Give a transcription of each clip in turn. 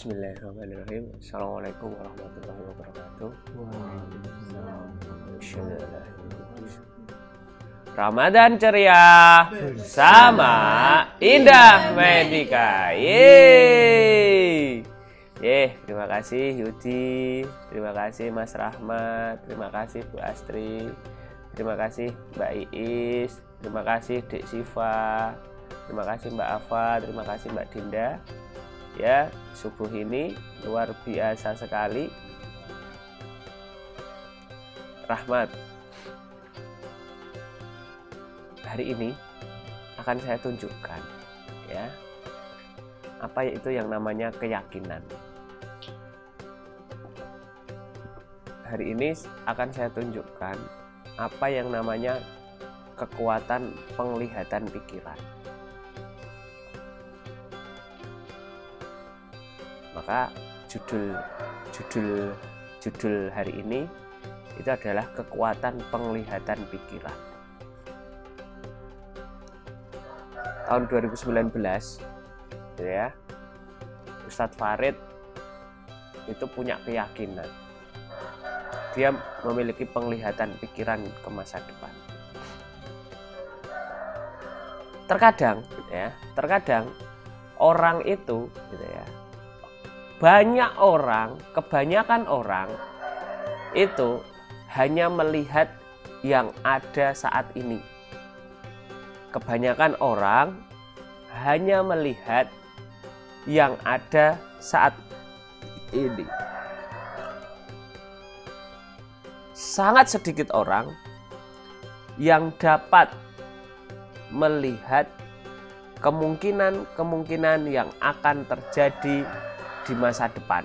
Bismillahirrahmanirrahim. Assalamualaikum warahmatullahi wabarakatuh. Ramadan ceria sama Indah Medika. Yeay. Terima kasih Yudi, terima kasih Mas Rahmat, terima kasih Bu Astri, terima kasih Mbak Iis, terima kasih Dek Siva, terima kasih Mbak Ava, terima kasih Mbak Dinda. Ya, subuh ini luar biasa sekali. Rahmat, hari ini akan saya tunjukkan ya, apa itu yang namanya keyakinan. Hari ini akan saya tunjukkan apa yang namanya kekuatan penglihatan pikiran. Maka judul hari ini itu adalah kekuatan penglihatan pikiran. Tahun 2019 ya, Ustadz Farid itu punya keyakinan dia memiliki penglihatan pikiran ke masa depan. Terkadang orang itu gitu ya, kebanyakan orang itu hanya melihat yang ada saat ini. Kebanyakan orang hanya melihat yang ada saat ini. Sangat sedikit orang yang dapat melihat kemungkinan yang akan terjadi di masa depan.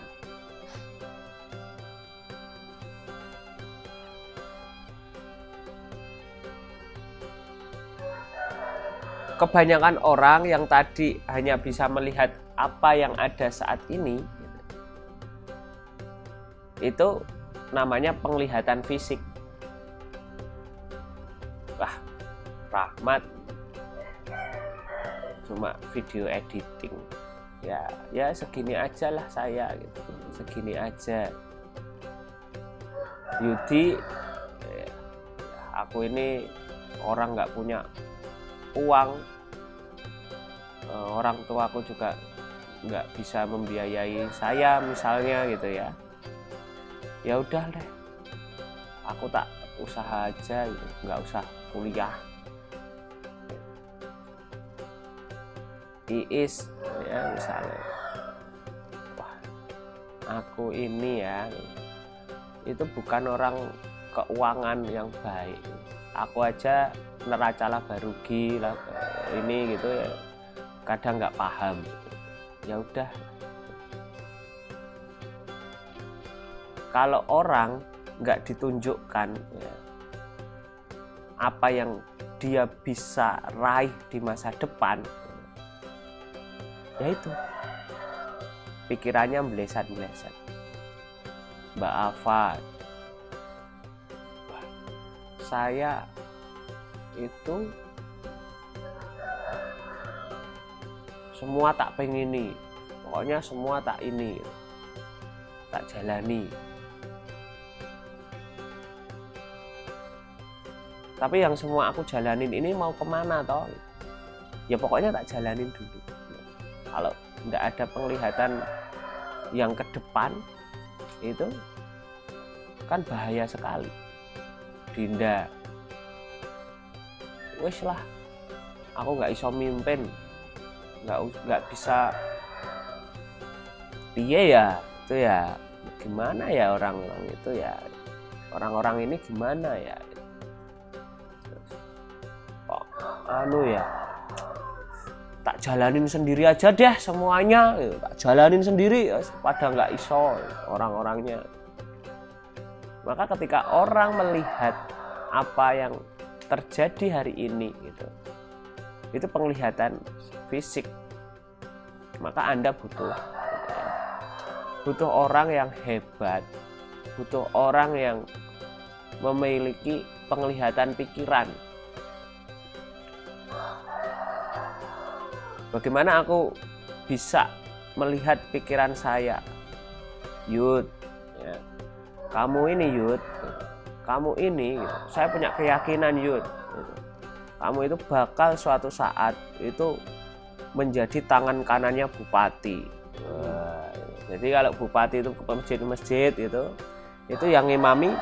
Kebanyakan orang yang tadi hanya bisa melihat apa yang ada saat ini, itu namanya penglihatan fisik. Wah, Rahmat cuma video editing. Ya segini aja lah saya gitu. Segini aja. Yudi, aku ini orang nggak punya uang, orang tua aku juga nggak bisa membiayai saya misalnya gitu ya. Ya udah deh, aku tak usaha aja gitu, nggak usah kuliah. Iis ya misalnya, wah aku ini ya itu bukan orang keuangan yang baik, aku aja neraca laba rugi lah ini gitu ya, kadang nggak paham. Ya udah, kalau orang nggak ditunjukkan ya, apa yang dia bisa raih di masa depan, yaitu pikirannya meleset-meleset. Mbak Ava, saya itu semua tak pengini, pokoknya semua tak ini, tak jalani. Tapi yang semua aku jalanin ini mau kemana toh? Ya pokoknya tak jalanin dulu. Kalau nggak ada penglihatan yang ke depan, itu kan bahaya sekali. Dinda, wis lah, aku nggak iso mimpin, nggak bisa. Piye ya, itu ya gimana ya orang-orang itu ya, orang-orang ini gimana ya? Kok ya? Tak jalanin sendiri aja deh semuanya, tak jalanin sendiri, pada nggak iso orang-orangnya. Maka ketika orang melihat apa yang terjadi hari ini gitu, itu penglihatan fisik, maka Anda butuh orang yang hebat, butuh orang yang memiliki penglihatan pikiran. Bagaimana aku bisa melihat pikiran saya, Yud, ya, kamu ini Yud, kamu ini, gitu. Saya punya keyakinan Yud, gitu. Kamu itu bakal suatu saat itu menjadi tangan kanannya bupati. Wah, jadi kalau bupati itu ke masjid-masjid itu yang ngimami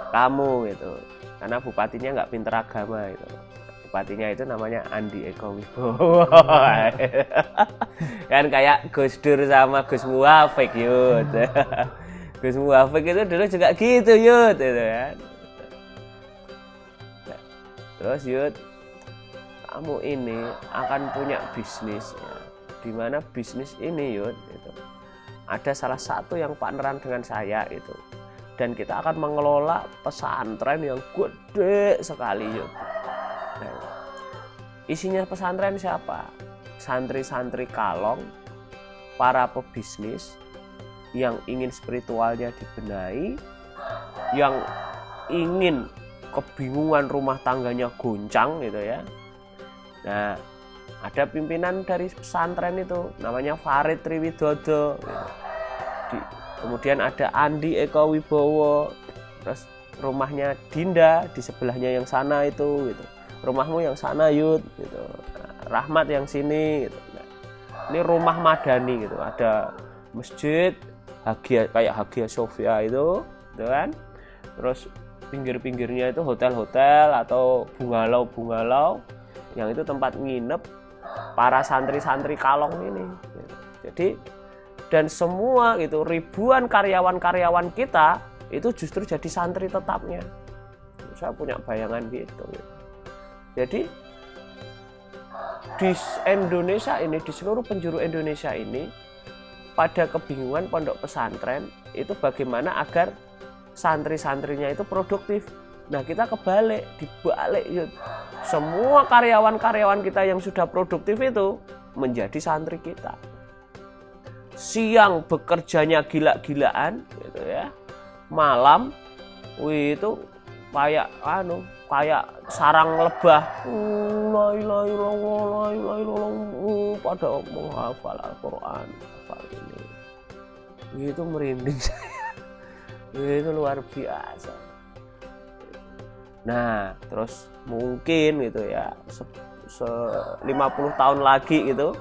kamu gitu, karena bupatinya nggak pinter agama itu. Bupatinya itu namanya Andi Eko Wibowo. Kan kayak Gus Dur sama Gus Muafik Yud. Gus Muafik itu dulu juga gitu Yud itu kan. Terus Yud, kamu ini akan punya bisnis ya. Dimana bisnis ini Yud itu ada salah satu yang partneran dengan saya itu, dan kita akan mengelola pesantren yang gede sekali Yud. Nah, isinya pesantren siapa? Santri-santri kalong, para pebisnis yang ingin spiritualnya dibenahi, yang ingin kebingungan rumah tangganya goncang gitu ya. Nah, ada pimpinan dari pesantren itu namanya Farid Triwidodo gitu. Kemudian ada Andi Eko Wibowo, terus rumahnya Dinda di sebelahnya yang sana itu gitu. Rumahmu yang sana Yud gitu. Rahmat yang sini gitu. Nah, ini rumah madani gitu. Ada masjid kayak Hagia Sophia itu kan. Terus pinggir-pinggirnya itu hotel-hotel atau bungalow-bungalow yang itu tempat nginep para santri-santri kalong ini gitu. Jadi dan semua itu ribuan karyawan-karyawan kita itu justru jadi santri tetapnya. Saya punya bayangan gitu. Jadi di Indonesia ini, di seluruh penjuru Indonesia ini, pada kebingungan pondok pesantren itu bagaimana agar santri-santrinya itu produktif. Nah, kita kebalik, dibalik Yud. Semua karyawan-karyawan kita yang sudah produktif itu menjadi santri kita. Siang bekerjanya gila-gilaan gitu ya. Malam itu kayak sarang lebah. La ilaha illallah, la ilaha illallah, pada menghafal Al-Qur'an ini. Itu merinding saya. Itu luar biasa. Nah, terus mungkin gitu ya 50 tahun lagi gitu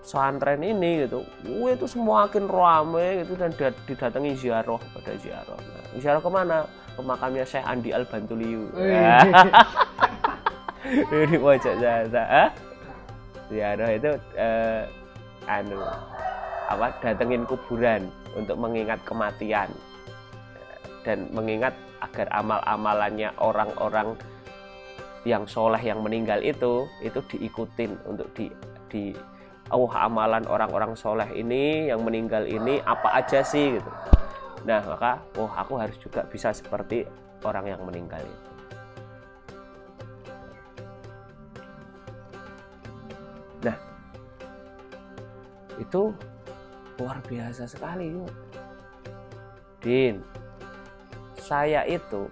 pesantren ini gitu, itu semakin ramai gitu dan didatangi ziarah pada ziarah. Nah, ziarah kemana? Ke makamnya Syekh Andi Al-Bantuliu. Di pojok sana. Ziarah itu datengin kuburan untuk mengingat kematian dan mengingat agar amal-amalannya orang-orang yang soleh yang meninggal itu diikutin untuk amalan orang-orang soleh ini yang meninggal ini apa aja sih gitu. Nah, maka aku harus juga bisa seperti orang yang meninggal itu. Nah, itu luar biasa sekali Yud. Din, saya itu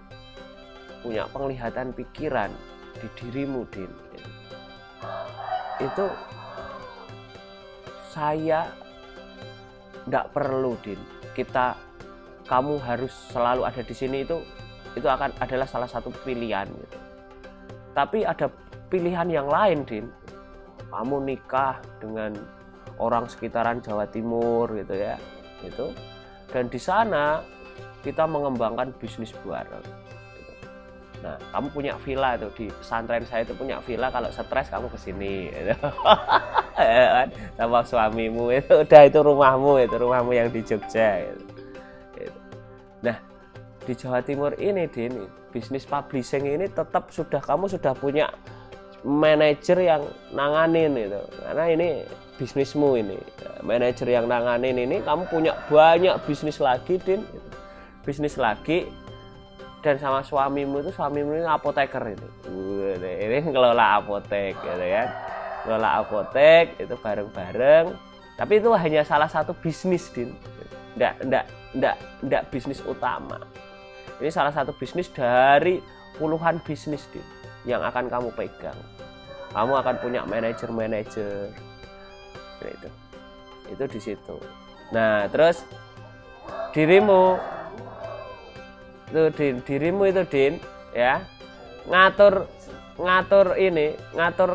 punya penglihatan pikiran di dirimu Din. Itu saya tidak perlu Din, kamu harus selalu ada di sini, itu adalah salah satu pilihan gitu. Tapi ada pilihan yang lain Din, kamu nikah dengan orang sekitaran Jawa Timur gitu ya, gitu. Dan di sana kita mengembangkan bisnis bareng. Nah, kamu punya villa itu di pesantren saya itu punya villa, kalau stres kamu kesini gitu. Sama suamimu itu rumahmu yang di Jogja gitu. Nah, di Jawa Timur ini Din, bisnis publishing ini tetap kamu sudah punya manajer yang nanganin itu, karena ini bisnismu ini, manajer yang nanganin ini, kamu punya banyak bisnis lagi Din, bisnis lagi. Dan sama suamimu ini apoteker ini ngelola apotek gitu ya, ngelola apotek itu bareng-bareng, tapi itu hanya salah satu bisnis Din, ndak bisnis utama. Ini salah satu bisnis dari puluhan bisnis Din yang akan kamu pegang. Kamu akan punya manajer itu. itu di situ. Nah, terus dirimu itu Din ya, ngatur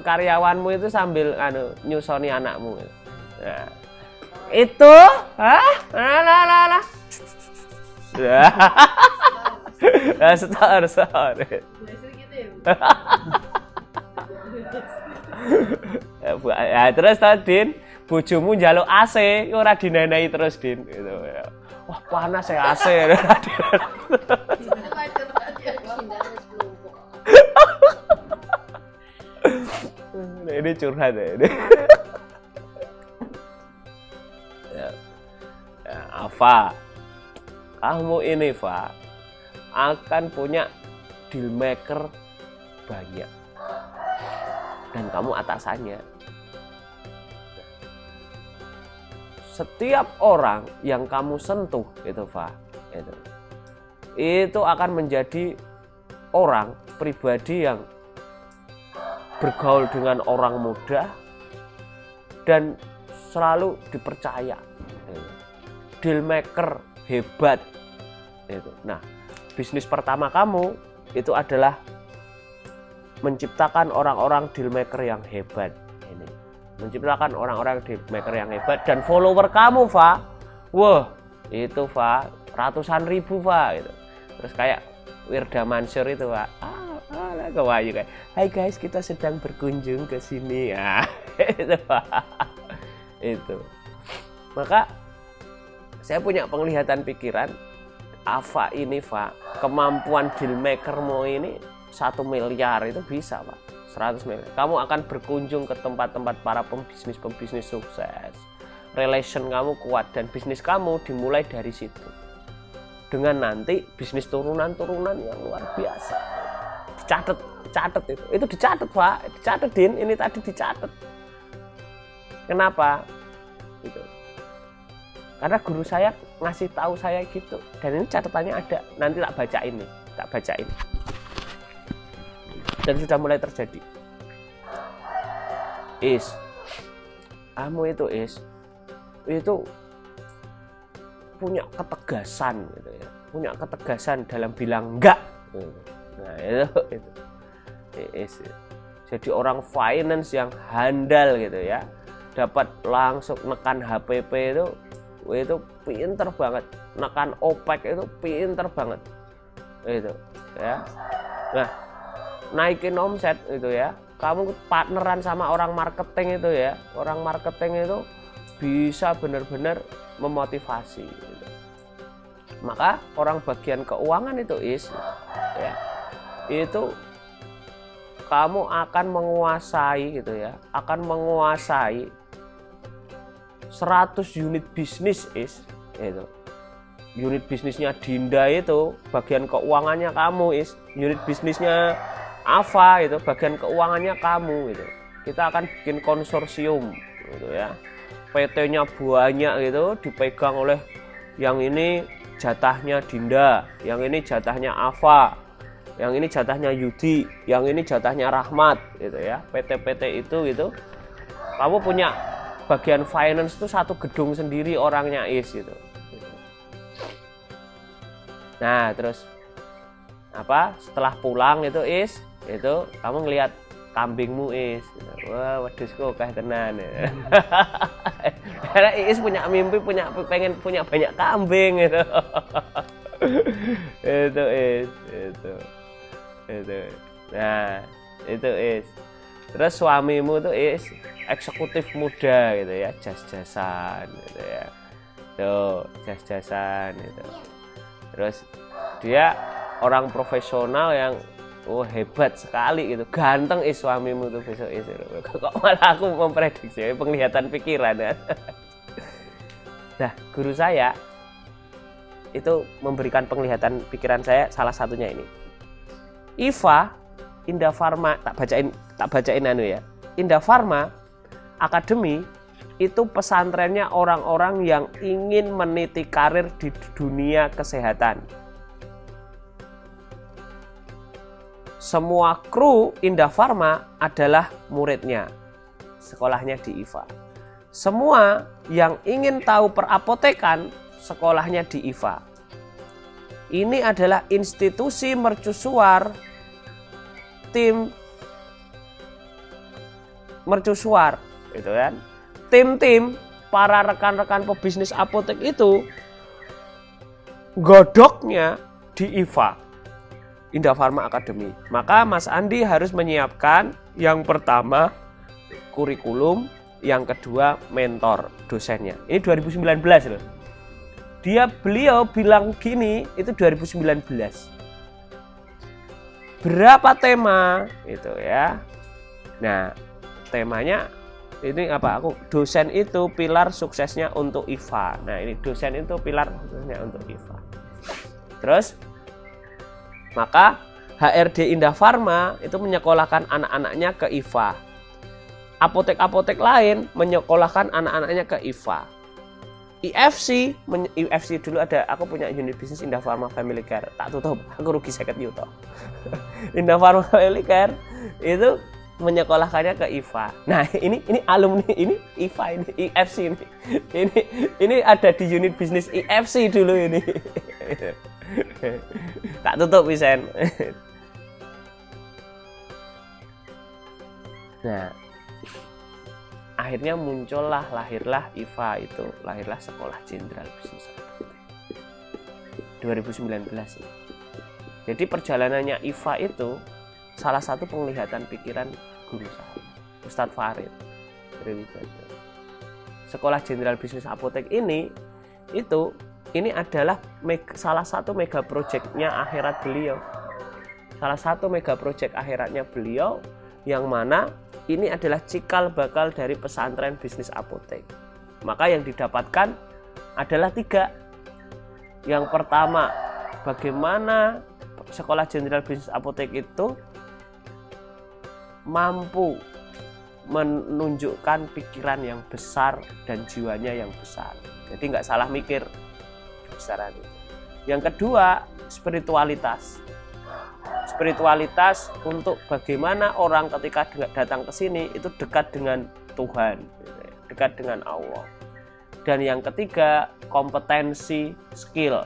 karyawanmu itu sambil nyusoni anakmu. Nah, itu lah. Setor. Ya, terus Din, bojomu njaluk AC, ora dinenehi terus Din gitu ya. Wah, panas ya AC. Ini curhat ya ini. Ya, Ava, kamu ini Fa akan punya deal maker banyak dan kamu atasannya. Setiap orang yang kamu sentuh itu Fa, itu akan menjadi orang pribadi yang bergaul dengan orang muda dan selalu dipercaya. Deal maker hebat itu. Nah, bisnis pertama kamu itu adalah menciptakan orang-orang deal maker yang hebat. Ini menciptakan orang-orang deal maker yang hebat dan follower kamu, Fa. Wah, itu Fa ratusan ribu, Fa gitu. Terus kayak Wirda Mansur itu, Pak. Kewayu kayak, "Hai guys, kita sedang berkunjung ke sini." Ya, itu Pak. Itu. Maka saya punya penglihatan pikiran, Ava ini, Pak, kemampuan deal makermu ini 1 miliar itu bisa, Pak. 100 miliar. Kamu akan berkunjung ke tempat-tempat para pembisnis sukses. Relation kamu kuat dan bisnis kamu dimulai dari situ. Dengan nanti bisnis turunan-turunan yang luar biasa. Dicatat itu. Itu dicatat, Pak. Dicatat, Din. Ini tadi dicatat. Kenapa? Itu. Karena guru saya ngasih tahu saya gitu. Dan ini catatannya ada. Nanti tak bacain nih. Tak bacain. Dan sudah mulai terjadi. Kamu itu itu punya ketegasan gitu ya. Punya ketegasan dalam bilang enggak. Nah, itu. Jadi orang finance yang handal gitu ya. Dapat langsung nekan HPP itu pinter banget. Nekan OPEC itu pinter banget. Itu ya. Nah, naikin omset itu ya. Kamu partneran sama orang marketing itu ya. Orang marketing itu bisa benar-benar memotivasi gitu. Maka orang bagian keuangan itu ya, itu kamu akan menguasai gitu ya, akan menguasai 100 unit bisnis itu. Unit bisnisnya Dinda itu bagian keuangannya kamu unit bisnisnya Ava itu bagian keuangannya kamu gitu. Kita akan bikin konsorsium gitu ya. PT-nya banyak gitu, dipegang oleh yang ini jatahnya Dinda, yang ini jatahnya Ava, yang ini jatahnya Yudi, yang ini jatahnya Rahmat gitu ya. PT-PT itu gitu. Kamu punya bagian finance itu 1 gedung sendiri orangnya gitu. Nah, terus apa? Setelah pulang itu itu kamu ngelihat kambingmu wah, wedhus kok akeh tenan. Karena punya mimpi pengen punya banyak kambing gitu. itu. Nah, itu terus suamimu tuh eksekutif muda gitu ya, jas-jasan gitu ya. Tuh, jas-jasan gitu. Terus dia orang profesional yang hebat sekali gitu, ganteng suamimu tuh besok kok malah aku memprediksi penglihatan pikiran ya. Nah, guru saya itu memberikan penglihatan pikiran saya, salah satunya ini. Indah Pharma, tak bacain ya. Indah Pharma Academy itu pesantrennya orang-orang yang ingin meniti karir di dunia kesehatan. Semua kru Indah Pharma adalah muridnya, sekolahnya di IFA. semua yang ingin tahu perapotekan, sekolahnya di IFA. Ini adalah institusi mercusuar, tim mercusuar, gitu kan? Tim-tim para rekan-rekan pebisnis apotek itu godoknya di IFA, Indah Pharma Academy. Maka Mas Andi harus menyiapkan yang pertama kurikulum, yang kedua mentor dosennya. Ini 2019 loh. Beliau bilang gini, itu 2019. Berapa tema itu ya? Nah, temanya ini apa? Dosen itu pilar suksesnya untuk IFA. Nah, ini dosen itu pilar suksesnya untuk IFA. Terus maka HRD Indah Pharma itu menyekolahkan anak-anaknya ke IFA. Apotek-apotek lain menyekolahkan anak-anaknya ke IFA. IFC dulu ada, aku punya unit bisnis Indah Pharma Family Care. Tak tutup, aku rugi 50 juta. Indah Pharma Family Care itu menyekolahkannya ke IFA. Nah, ini alumni, ini IFA, ini IFC ini. Ini ada di unit bisnis IFC dulu ini. Tak tutup Wisen. Nah, akhirnya lahirlah IFA itu, lahirlah Sekolah Jenderal Bisnis 2019. Jadi perjalanannya IFA itu salah satu penglihatan pikiran guru saya, Ustadz Farid. Sekolah Jenderal Bisnis Apotek ini adalah salah satu mega projectnya akhirat beliau. Salah satu mega project akhiratnya beliau, yang mana ini adalah cikal bakal dari pesantren bisnis apotek. Maka yang didapatkan adalah 3. Yang pertama, bagaimana Sekolah Jenderal Bisnis Apotek itu mampu menunjukkan pikiran yang besar dan jiwanya yang besar. Jadi nggak salah mikir kebesaran itu. Yang kedua, spiritualitas. Spiritualitas untuk bagaimana orang ketika datang ke sini itu dekat dengan Tuhan, dekat dengan Allah. Dan yang ketiga, kompetensi, skill.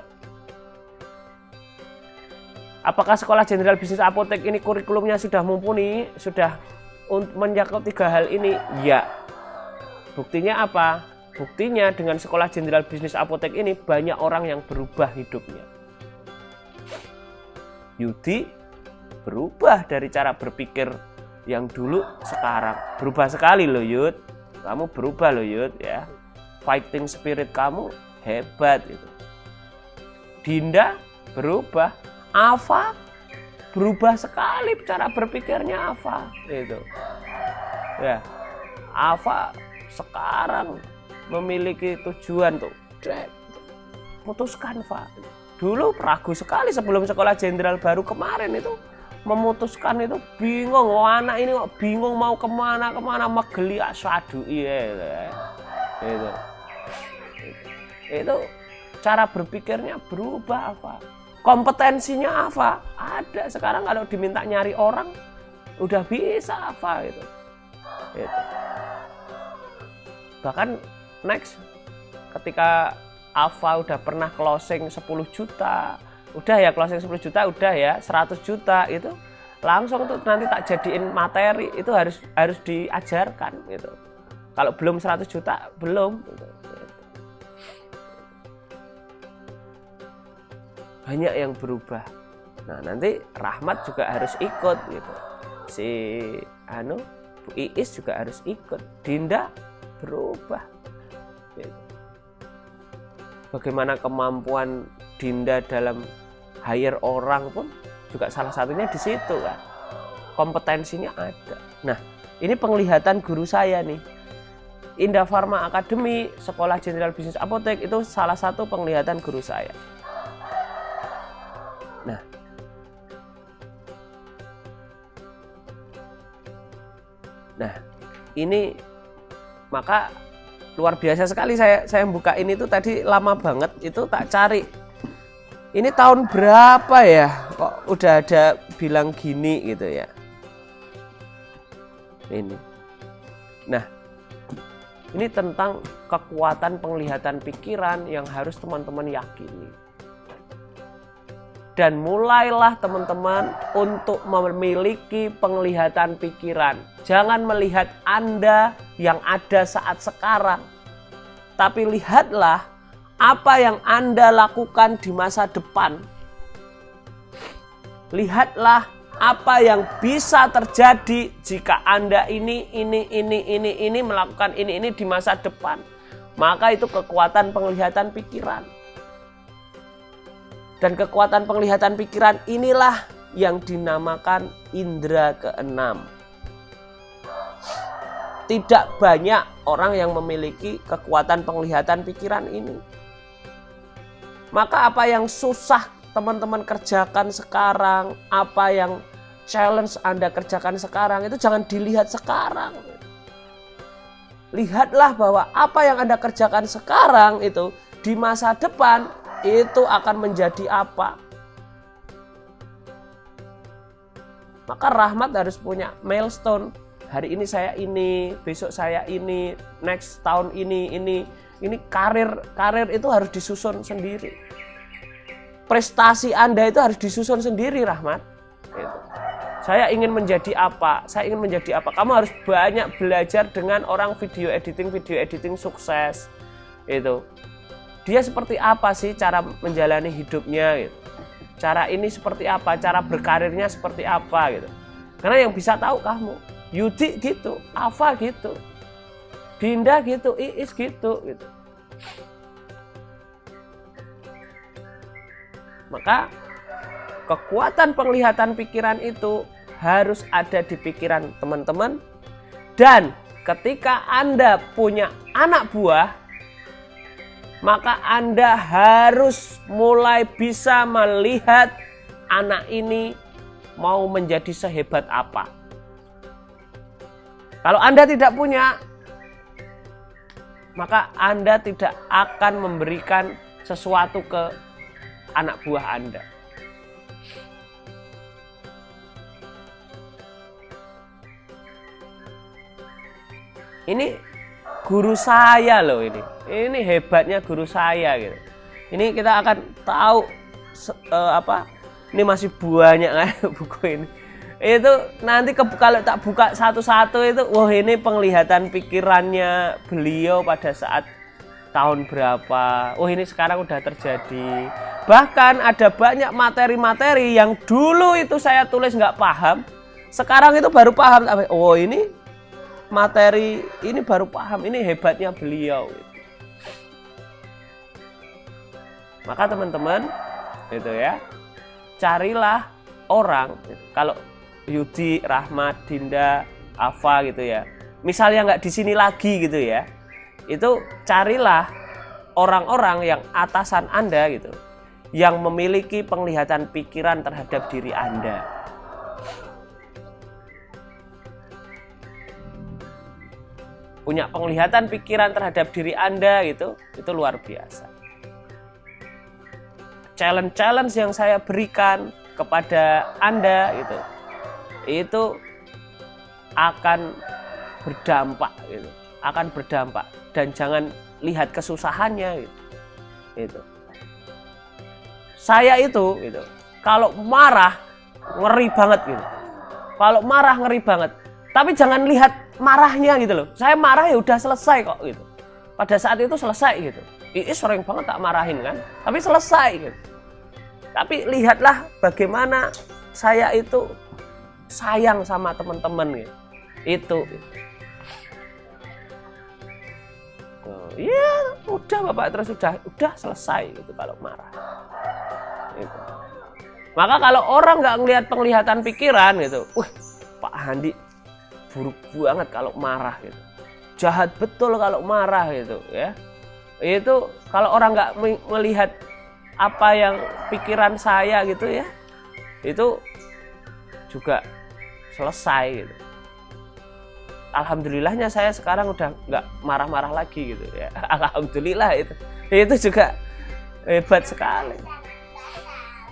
Apakah Sekolah Jenderal Bisnis Apotek ini kurikulumnya sudah mumpuni, sudah mencakup 3 hal ini? Ya. Buktinya apa? Buktinya dengan Sekolah Jenderal Bisnis Apotek ini banyak orang yang berubah hidupnya. Yudi berubah dari cara berpikir yang dulu sekarang. Berubah sekali loh Yud. Kamu berubah loh Yud ya. Fighting spirit kamu hebat itu. Dinda berubah. Afa berubah sekali cara berpikirnya Afa itu. Ya. Afa sekarang memiliki tujuan tuh. Putuskan, Fa. Dulu ragu sekali sebelum Sekolah Jenderal baru kemarin itu memutuskan itu bingung. Oh, anak ini kok bingung mau kemana megeli asyadu iya. Itu cara berpikirnya berubah apa? Kompetensinya apa? Ada. Sekarang kalau diminta nyari orang udah bisa apa gitu. Bahkan next ketika Alfa udah pernah closing 10 juta, udah ya closing 10 juta, udah ya 100 juta itu langsung tuh nanti tak jadiin materi, itu harus diajarkan gitu. Kalau belum 100 juta belum gitu. Banyak yang berubah. Nah, nanti Rahmat juga harus ikut gitu. Si Bu Iis juga harus ikut. Dinda berubah gitu. Bagaimana kemampuan Dinda dalam hire orang pun juga salah satunya di situ kan. Kompetensinya ada. Nah, ini penglihatan guru saya nih. Indah Pharma Academy, Sekolah Jenderal Bisnis Apotek itu salah satu penglihatan guru saya. Nah, ini maka luar biasa sekali saya buka ini tuh tadi lama banget itu tak cari. Ini tahun berapa ya? Kok udah ada bilang gini gitu ya. Ini. Nah, Ini tentang kekuatan penglihatan pikiran yang harus teman-teman yakini. Dan mulailah teman-teman untuk memiliki penglihatan pikiran. Jangan melihat Anda yang ada saat sekarang, tapi lihatlah apa yang Anda lakukan di masa depan. Lihatlah apa yang bisa terjadi jika Anda ini melakukan ini di masa depan. Maka itu kekuatan penglihatan pikiran. Dan kekuatan penglihatan pikiran inilah yang dinamakan indera keenam. Tidak banyak orang yang memiliki kekuatan penglihatan pikiran ini. Maka apa yang susah teman-teman kerjakan sekarang, apa yang challenge Anda kerjakan sekarang, itu jangan dilihat sekarang. Lihatlah bahwa apa yang Anda kerjakan sekarang itu di masa depan itu akan menjadi apa. Maka Rahmat harus punya milestone. Hari ini saya ini, besok saya ini, next tahun ini karir itu harus disusun sendiri. Prestasi Anda itu harus disusun sendiri, Rahmat. Gitu. Saya ingin menjadi apa? Saya ingin menjadi apa? Kamu harus banyak belajar dengan orang video editing sukses. Itu. Dia seperti apa sih cara menjalani hidupnya? Gitu. Cara ini seperti apa? Cara berkarirnya seperti apa? Gitu. Karena yang bisa tahu kamu. Yudi gitu, Ava gitu, Dinda gitu, Iis gitu. Maka kekuatan penglihatan pikiran itu harus ada di pikiran teman-teman. Dan ketika Anda punya anak buah, maka Anda harus mulai bisa melihat anak ini mau menjadi sehebat apa. Kalau Anda tidak punya, maka Anda tidak akan memberikan sesuatu ke anak buah Anda. Ini guru saya loh ini. Ini hebatnya guru saya gitu. Ini kita akan tahu ini masih banyak kan buku ini. Itu nanti kalau tak buka satu-satu itu, wah ini penglihatan pikirannya beliau pada saat tahun berapa. Oh ini sekarang udah terjadi. Bahkan ada banyak materi-materi yang dulu itu saya tulis nggak paham, sekarang itu baru paham. Oh ini materi ini baru paham, ini hebatnya beliau. Maka teman-teman itu ya, carilah orang kalau Yudi, Rahmat, Dinda, Ava gitu ya. Misalnya nggak di sini lagi gitu ya. Itu carilah orang-orang yang atasan Anda gitu, yang memiliki penglihatan pikiran terhadap diri Anda. Punya penglihatan pikiran terhadap diri Anda gitu, itu luar biasa. Challenge yang saya berikan kepada Anda gitu, itu akan berdampak gitu, akan berdampak. Dan jangan lihat kesusahannya gitu. Itu. Saya itu gitu, kalau marah ngeri banget gitu. Kalau marah ngeri banget. Tapi jangan lihat marahnya gitu loh. Saya marah ya udah selesai kok gitu. Pada saat itu selesai gitu. Iis sering banget tak marahin kan, tapi selesai gitu. Tapi lihatlah bagaimana saya itu sayang sama teman-teman gitu. Itu. Ya udah Bapak, terus udah selesai gitu kalau marah. Gitu. Maka kalau orang nggak ngelihat penglihatan pikiran gitu, Pak Handi buruk banget kalau marah gitu, jahat betul kalau marah gitu ya. Itu kalau orang nggak melihat apa yang pikiran saya gitu ya, itu juga selesai gitu. Alhamdulillahnya saya sekarang udah nggak marah-marah lagi gitu ya. Alhamdulillah itu juga hebat sekali.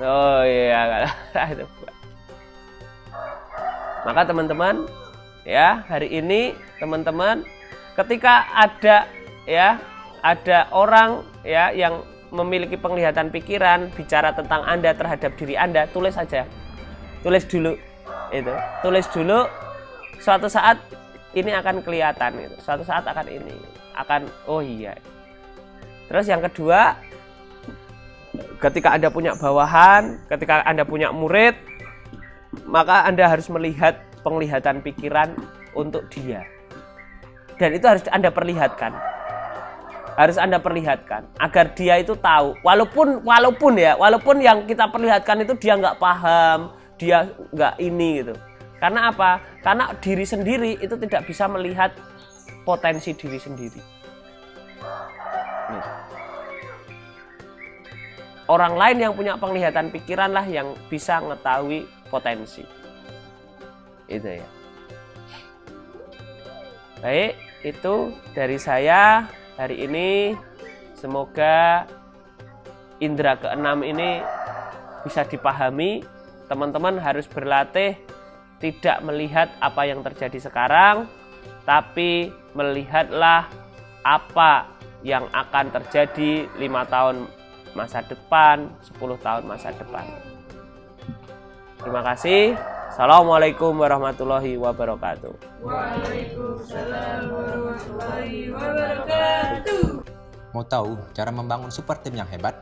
Oh iya, itu. Maka teman-teman ya, hari ini teman-teman ketika ada orang ya yang memiliki penglihatan pikiran bicara tentang Anda terhadap diri Anda, tulis saja. Tulis dulu. Tulis dulu, suatu saat ini akan kelihatan gitu. Suatu saat akan oh iya. Terus yang kedua, ketika Anda punya bawahan, ketika Anda punya murid, maka Anda harus melihat penglihatan pikiran untuk dia. Dan itu harus Anda perlihatkan. Harus Anda perlihatkan agar dia itu tahu. Walaupun yang kita perlihatkan itu dia nggak paham, dia nggak ini gitu. Karena apa? Karena diri sendiri itu tidak bisa melihat potensi diri sendiri. Orang lain yang punya penglihatan pikiran lah yang bisa mengetahui potensi. Itu ya. Baik, itu dari saya hari ini. Semoga indera keenam ini bisa dipahami. Teman-teman harus berlatih tidak melihat apa yang terjadi sekarang, tapi melihatlah apa yang akan terjadi 5 tahun masa depan, 10 tahun masa depan. Terima kasih. Assalamualaikum warahmatullahi wabarakatuh. Waalaikumsalam warahmatullahi wabarakatuh. Mau tahu cara membangun super tim yang hebat?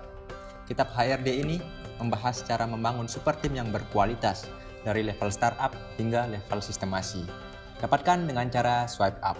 Kitab HRD ini membahas cara membangun super tim yang berkualitas dari level startup hingga level sistemasi. Dapatkan dengan cara swipe up.